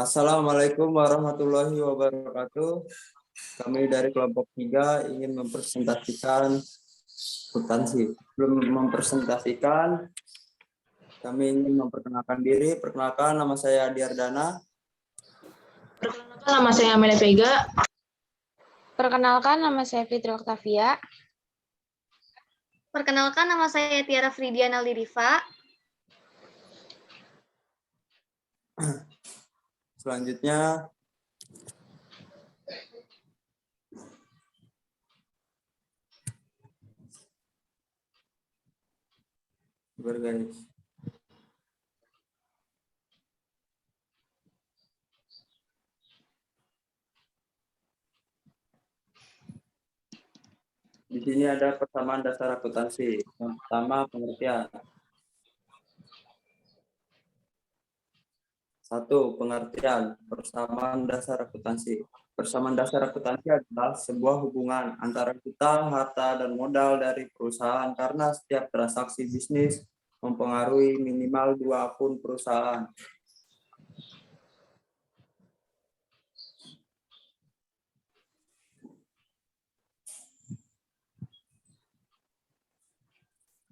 Assalamualaikum warahmatullahi wabarakatuh. Kami dari kelompok 3 ingin mempresentasikan akuntansi. Sebelum mempresentasikan, kami ingin memperkenalkan diri. Perkenalkan, nama saya Adi Ardana. Perkenalkan, nama saya Amelia Vega. Perkenalkan, nama saya Fitri Oktavia. Perkenalkan, nama saya Tiara Fridiana Lirifa. Selanjutnya, guys. Di sini ada persamaan dasar akuntansi. Yang pertama, pengertian. 1. Pengertian persamaan dasar akuntansi. Persamaan dasar akuntansi adalah sebuah hubungan antara utang, harta, dan modal dari perusahaan karena setiap transaksi bisnis mempengaruhi minimal 2 akun perusahaan.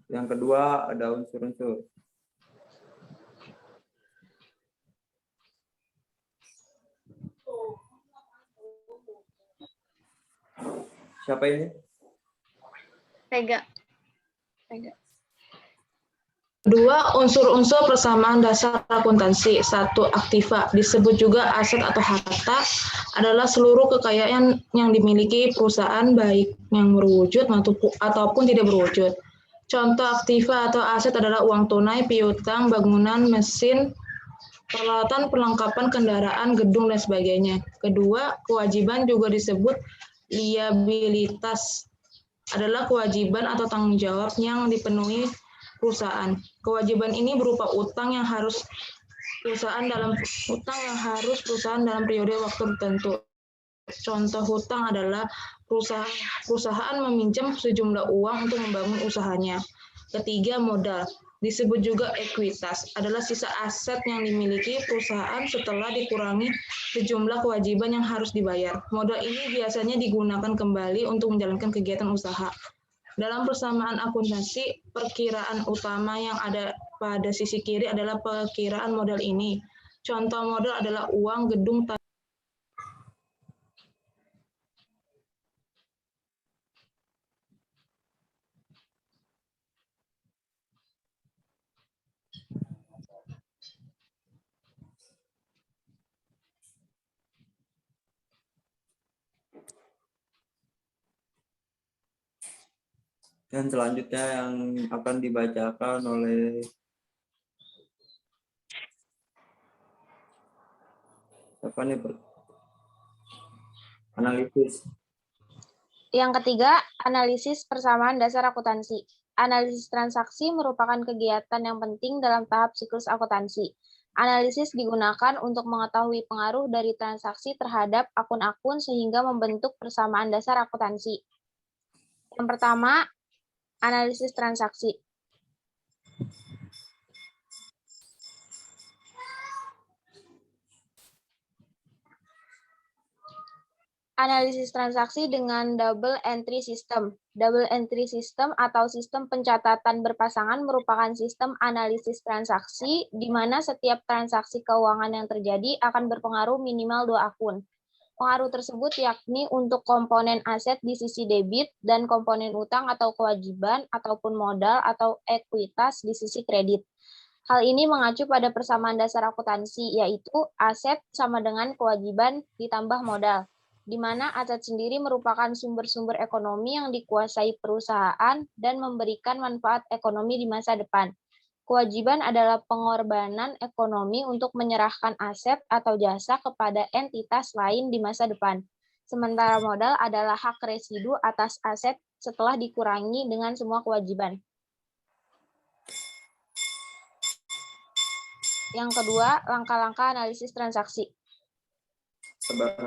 Yang kedua, ada unsur-unsur. Siapa ini? Vega. Kedua, unsur-unsur persamaan dasar akuntansi. 1. Aktiva, disebut juga aset atau harta, adalah seluruh kekayaan yang dimiliki perusahaan baik yang berwujud ataupun tidak berwujud. Contoh aktiva atau aset adalah uang tunai, piutang, bangunan, mesin, peralatan, perlengkapan kendaraan, gedung, dan sebagainya. Kedua, kewajiban juga disebut liabilitas, adalah kewajiban atau tanggung jawab yang dipenuhi perusahaan. Kewajiban ini berupa utang yang harus perusahaan dalam periode waktu tertentu. Contoh hutang adalah perusahaan meminjam sejumlah uang untuk membangun usahanya. Ketiga, modal, disebut juga ekuitas, adalah sisa aset yang dimiliki perusahaan setelah dikurangi sejumlah kewajiban yang harus dibayar. Modal ini biasanya digunakan kembali untuk menjalankan kegiatan usaha. Dalam persamaan akuntansi, perkiraan utama yang ada pada sisi kiri adalah perkiraan modal ini. Contoh modal adalah uang, gedung, Dan selanjutnya yang akan dibacakan oleh siapa nih? Analisis. Yang ketiga, analisis persamaan dasar akuntansi. Analisis transaksi merupakan kegiatan yang penting dalam tahap siklus akuntansi. Analisis digunakan untuk mengetahui pengaruh dari transaksi terhadap akun-akun sehingga membentuk persamaan dasar akuntansi. Yang pertama, analisis transaksi. Analisis transaksi dengan double entry system. Double entry system atau sistem pencatatan berpasangan merupakan sistem analisis transaksi di mana setiap transaksi keuangan yang terjadi akan berpengaruh minimal 2 akun. Pengaruh tersebut yakni untuk komponen aset di sisi debit dan komponen utang atau kewajiban ataupun modal atau ekuitas di sisi kredit. Hal ini mengacu pada persamaan dasar akuntansi, yaitu aset sama dengan kewajiban ditambah modal, di mana aset sendiri merupakan sumber-sumber ekonomi yang dikuasai perusahaan dan memberikan manfaat ekonomi di masa depan. Kewajiban adalah pengorbanan ekonomi untuk menyerahkan aset atau jasa kepada entitas lain di masa depan. Sementara modal adalah hak residu atas aset setelah dikurangi dengan semua kewajiban. Yang kedua, langkah-langkah analisis transaksi. Sabar.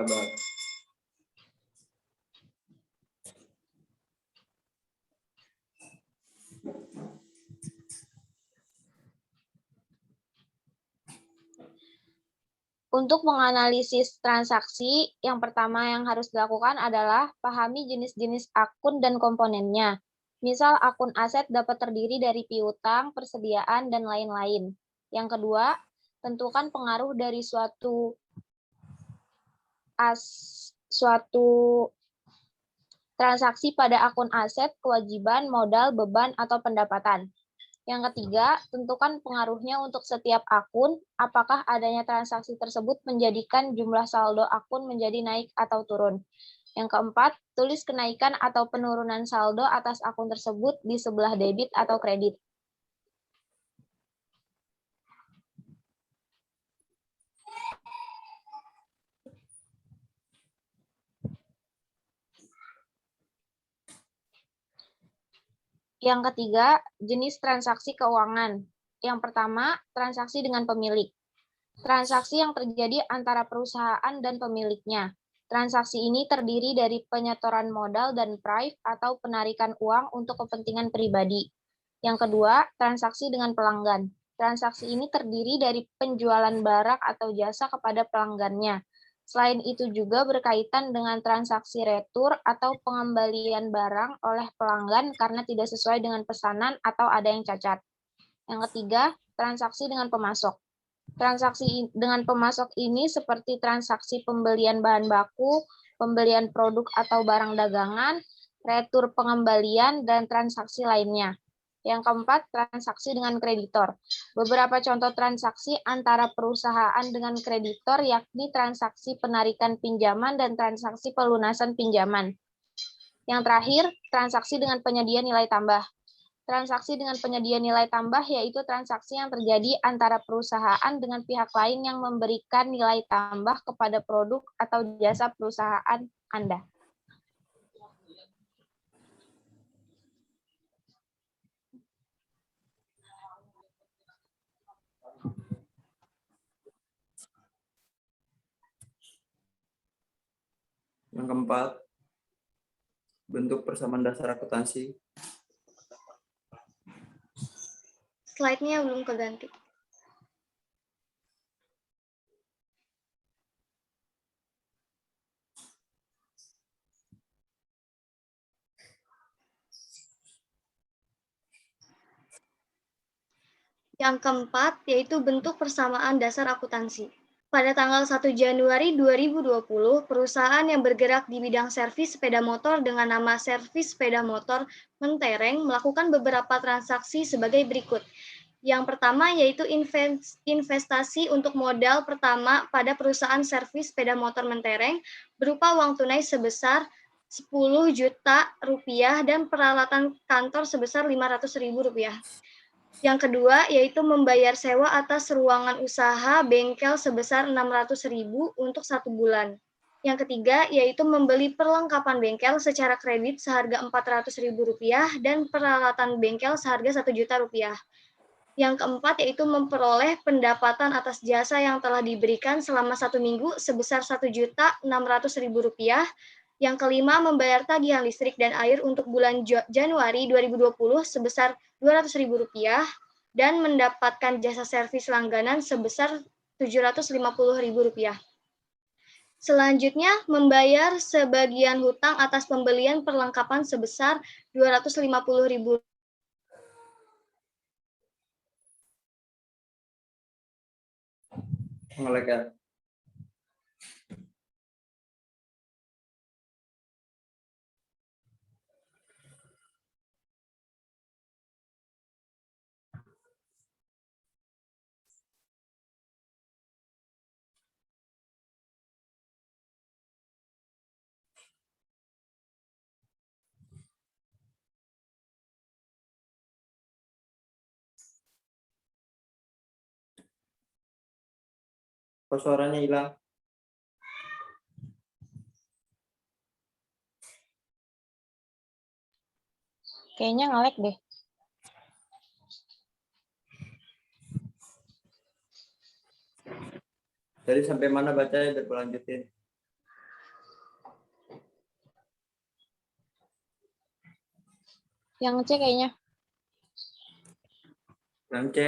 Untuk menganalisis transaksi, yang pertama yang harus dilakukan adalah pahami jenis-jenis akun dan komponennya. Misal akun aset dapat terdiri dari piutang, persediaan, dan lain-lain. Yang kedua, tentukan pengaruh dari suatu transaksi pada akun aset, kewajiban, modal, beban, atau pendapatan. Yang ketiga, tentukan pengaruhnya untuk setiap akun, apakah adanya transaksi tersebut menjadikan jumlah saldo akun menjadi naik atau turun. Yang keempat, tulis kenaikan atau penurunan saldo atas akun tersebut di sebelah debit atau kredit. Yang ketiga, jenis transaksi keuangan. Yang pertama, transaksi dengan pemilik. Transaksi yang terjadi antara perusahaan dan pemiliknya. Transaksi ini terdiri dari penyetoran modal dan prive atau penarikan uang untuk kepentingan pribadi. Yang kedua, transaksi dengan pelanggan. Transaksi ini terdiri dari penjualan barang atau jasa kepada pelanggannya. Selain itu juga berkaitan dengan transaksi retur atau pengembalian barang oleh pelanggan karena tidak sesuai dengan pesanan atau ada yang cacat. Yang ketiga, transaksi dengan pemasok. Transaksi dengan pemasok ini seperti transaksi pembelian bahan baku, pembelian produk atau barang dagangan, retur pengembalian, dan transaksi lainnya. Yang keempat, transaksi dengan kreditor. Beberapa contoh transaksi antara perusahaan dengan kreditor yakni transaksi penarikan pinjaman dan transaksi pelunasan pinjaman. Yang terakhir, transaksi dengan penyedia nilai tambah. Transaksi dengan penyedia nilai tambah yaitu transaksi yang terjadi antara perusahaan dengan pihak lain yang memberikan nilai tambah kepada produk atau jasa perusahaan Anda. Yang keempat, bentuk persamaan dasar akuntansi. Slide-nya belum keganti. Yang keempat, yaitu bentuk persamaan dasar akuntansi. Pada tanggal 1 Januari 2020, perusahaan yang bergerak di bidang servis sepeda motor dengan nama Servis Sepeda Motor Mentereng melakukan beberapa transaksi sebagai berikut. Yang pertama yaitu investasi untuk modal pertama pada perusahaan servis sepeda motor Mentereng berupa uang tunai sebesar 10 juta rupiah dan peralatan kantor sebesar 500.000 rupiah. Yang kedua yaitu membayar sewa atas ruangan usaha bengkel sebesar 600.000 untuk 1 bulan. Yang ketiga yaitu membeli perlengkapan bengkel secara kredit seharga 400.000 rupiah dan peralatan bengkel seharga 1 juta rupiah. Yang keempat yaitu memperoleh pendapatan atas jasa yang telah diberikan selama 1 minggu sebesar 1.600.000 rupiah. Yang kelima membayar tagihan listrik dan air untuk bulan Januari 2020 sebesar 200.000 rupiah dan mendapatkan jasa servis langganan sebesar 750.000 rupiah. Selanjutnya, membayar sebagian hutang atas pembelian perlengkapan sebesar 250.000. Ngelek ya. Kok suaranya hilang? Kayaknya nge-lag deh. Jadi sampai mana bacanya biar gue lanjutin? Yang C kayaknya. Yang C.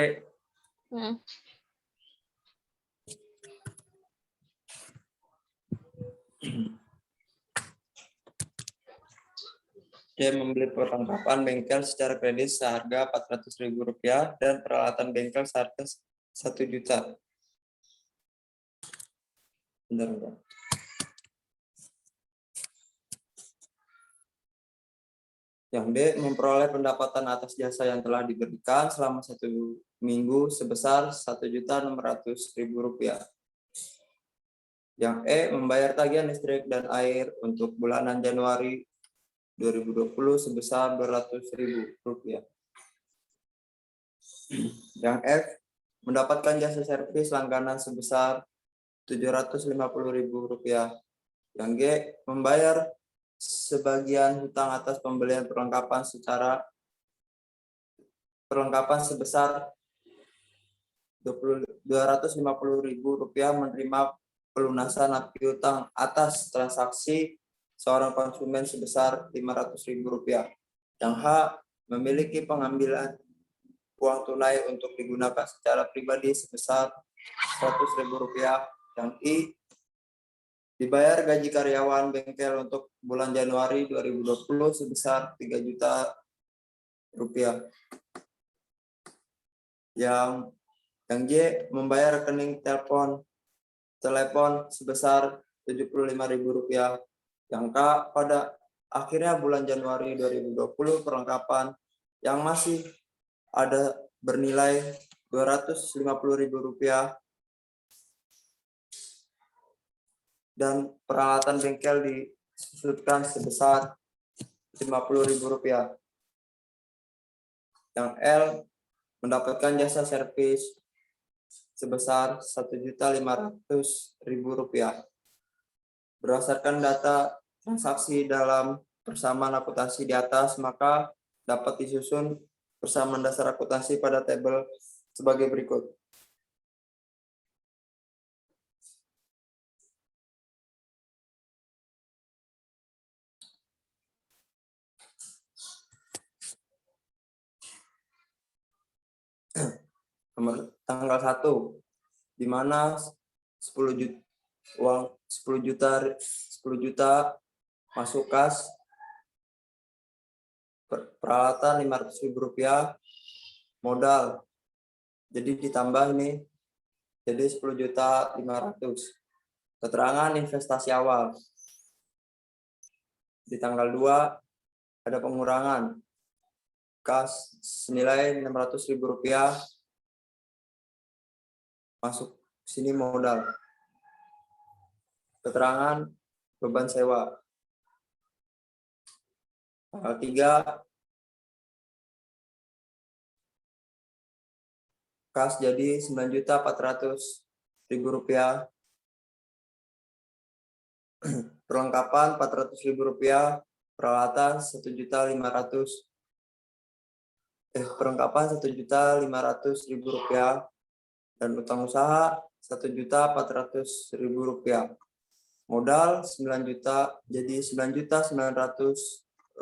D. Membeli perlengkapan bengkel secara kredit seharga Rp400.000 dan peralatan bengkel seharga 1 juta. Bentar. Yang D. Memperoleh pendapatan atas jasa yang telah diberikan selama 1 minggu sebesar Rp1.600.000. Yang E. Membayar tagihan listrik dan air untuk bulanan Januari 2020 sebesar Rp200.000. Yang F. Mendapatkan jasa servis langganan sebesar Rp750.000. Yang G. Membayar sebagian hutang atas pembelian perlengkapan sebesar Rp250.000 menerima pelunasan piutang atas transaksi seorang konsumen sebesar Rp500.000. Yang H. Memiliki pengambilan uang tunai untuk digunakan secara pribadi sebesar Rp100.000. Yang I. Dibayar gaji karyawan bengkel untuk bulan Januari 2020 sebesar Rp3 juta. Yang J. Membayar rekening telepon sebesar Rp75.000. Yang K. Pada akhirnya bulan Januari 2020 perlengkapan yang masih ada bernilai Rp250.000 dan peralatan bengkel disusutkan sebesar Rp50.000. Yang L. Mendapatkan jasa servis sebesar Rp1.500.000. Berdasarkan data transaksi dalam persamaan akuntansi di atas, maka dapat disusun persamaan dasar akuntansi pada tabel sebagai berikut. Tanggal 1, di mana 10 juta masuk kas, peralatan Rp500.000, modal. Jadi ditambah ini jadi 10.500.000. Keterangan investasi awal. Di tanggal 2 ada pengurangan kas senilai Rp600.000 masuk sini modal. Keterangan beban sewa. Tanggal 3 kas jadi Rp9.400.000. Perlengkapan Rp400.000, peralatan Rp1.500.000. Perlengkapan Rp1.500.000 dan utang usaha Rp1.400.000. Modal 9 juta jadi Rp9.900.000.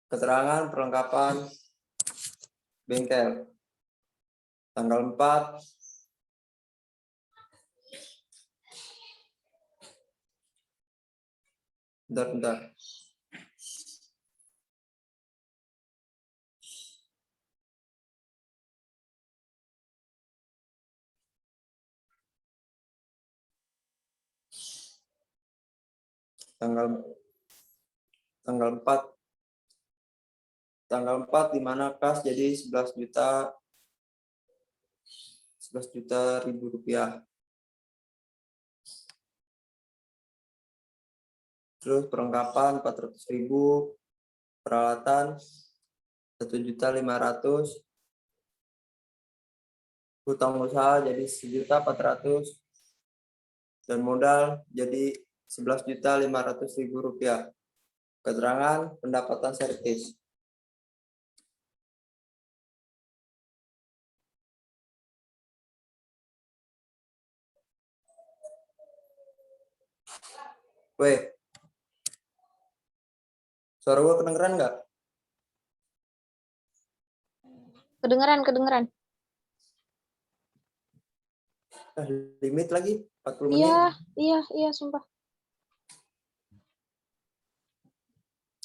Keterangan perlengkapan bengkel. Tanggal 4 bentar. Tanggal 4 di mana kas jadi Rp11.000.000. Terus perlengkapan Rp400.000, peralatan Rp1.500.000, hutang usaha jadi Rp1.400.000 dan modal jadi Rp11.500.000. Keterangan pendapatan servis. Weh, suara gua kedengeran nggak? Kedengeran. Limit lagi 40 menit. Iya, sumpah.